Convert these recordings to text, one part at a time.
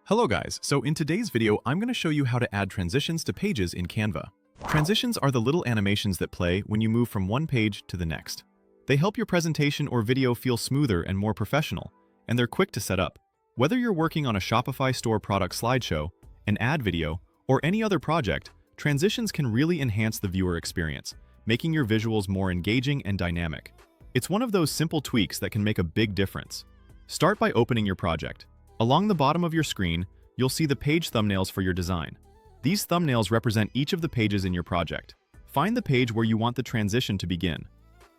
Hello guys, so in today's video I'm going to show you how to add transitions to pages in Canva. Transitions are the little animations that play when you move from one page to the next. They help your presentation or video feel smoother and more professional, and they're quick to set up. Whether you're working on a Shopify store product slideshow, an ad video, or any other project, transitions can really enhance the viewer experience, making your visuals more engaging and dynamic. It's one of those simple tweaks that can make a big difference. Start by opening your project. Along the bottom of your screen, you'll see the page thumbnails for your design. These thumbnails represent each of the pages in your project. Find the page where you want the transition to begin.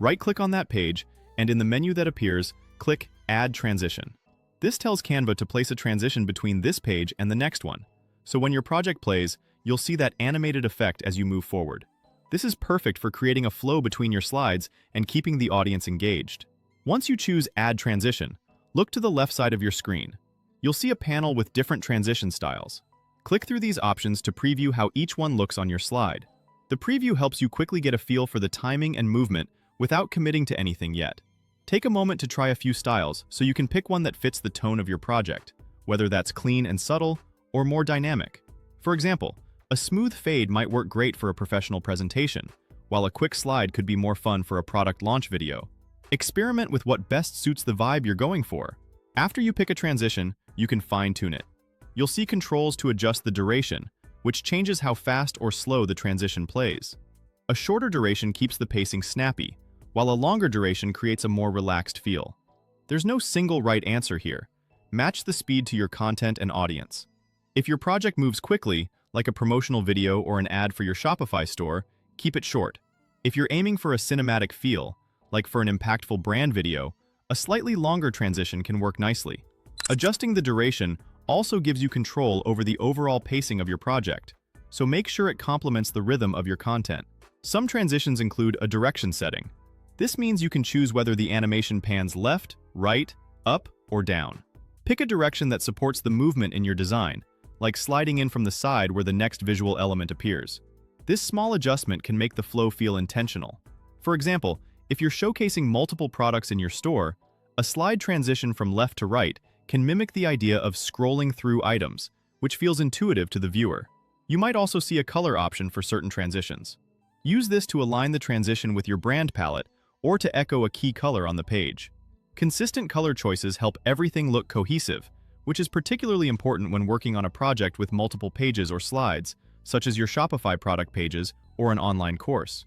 Right-click on that page, and in the menu that appears, click Add Transition. This tells Canva to place a transition between this page and the next one. So when your project plays, you'll see that animated effect as you move forward. This is perfect for creating a flow between your slides and keeping the audience engaged. Once you choose Add Transition, look to the left side of your screen. You'll see a panel with different transition styles. Click through these options to preview how each one looks on your slide. The preview helps you quickly get a feel for the timing and movement without committing to anything yet. Take a moment to try a few styles so you can pick one that fits the tone of your project, whether that's clean and subtle or more dynamic. For example, a smooth fade might work great for a professional presentation, while a quick slide could be more fun for a product launch video. Experiment with what best suits the vibe you're going for. After you pick a transition, you can fine-tune it. You'll see controls to adjust the duration, which changes how fast or slow the transition plays. A shorter duration keeps the pacing snappy, while a longer duration creates a more relaxed feel. There's no single right answer here. Match the speed to your content and audience. If your project moves quickly, like a promotional video or an ad for your Shopify store, keep it short. If you're aiming for a cinematic feel, like for an impactful brand video, a slightly longer transition can work nicely. Adjusting the duration also gives you control over the overall pacing of your project, so make sure it complements the rhythm of your content. Some transitions include a direction setting. This means you can choose whether the animation pans left, right, up, or down. Pick a direction that supports the movement in your design, like sliding in from the side where the next visual element appears. This small adjustment can make the flow feel intentional. For example, if you're showcasing multiple products in your store, a slide transition from left to right can mimic the idea of scrolling through items, which feels intuitive to the viewer. You might also see a color option for certain transitions. Use this to align the transition with your brand palette or to echo a key color on the page. Consistent color choices help everything look cohesive, which is particularly important when working on a project with multiple pages or slides, such as your Shopify product pages or an online course.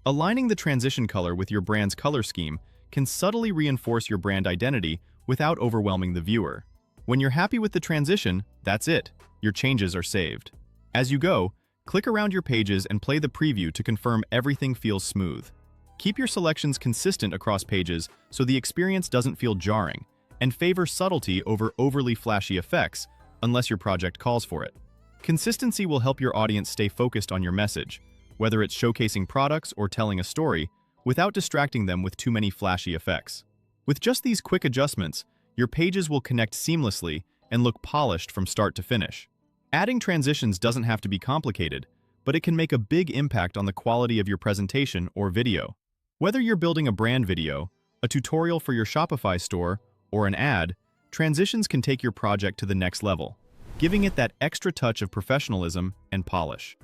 Aligning the transition color with your brand's color scheme can subtly reinforce your brand identity without overwhelming the viewer. When you're happy with the transition, that's it. Your changes are saved. As you go, click around your pages and play the preview to confirm everything feels smooth. Keep your selections consistent across pages so the experience doesn't feel jarring, and favor subtlety over overly flashy effects unless your project calls for it. Consistency will help your audience stay focused on your message, whether it's showcasing products or telling a story, without distracting them with too many flashy effects. With just these quick adjustments, your pages will connect seamlessly and look polished from start to finish. Adding transitions doesn't have to be complicated, but it can make a big impact on the quality of your presentation or video. Whether you're building a brand video, a tutorial for your Shopify store, or an ad, transitions can take your project to the next level, giving it that extra touch of professionalism and polish.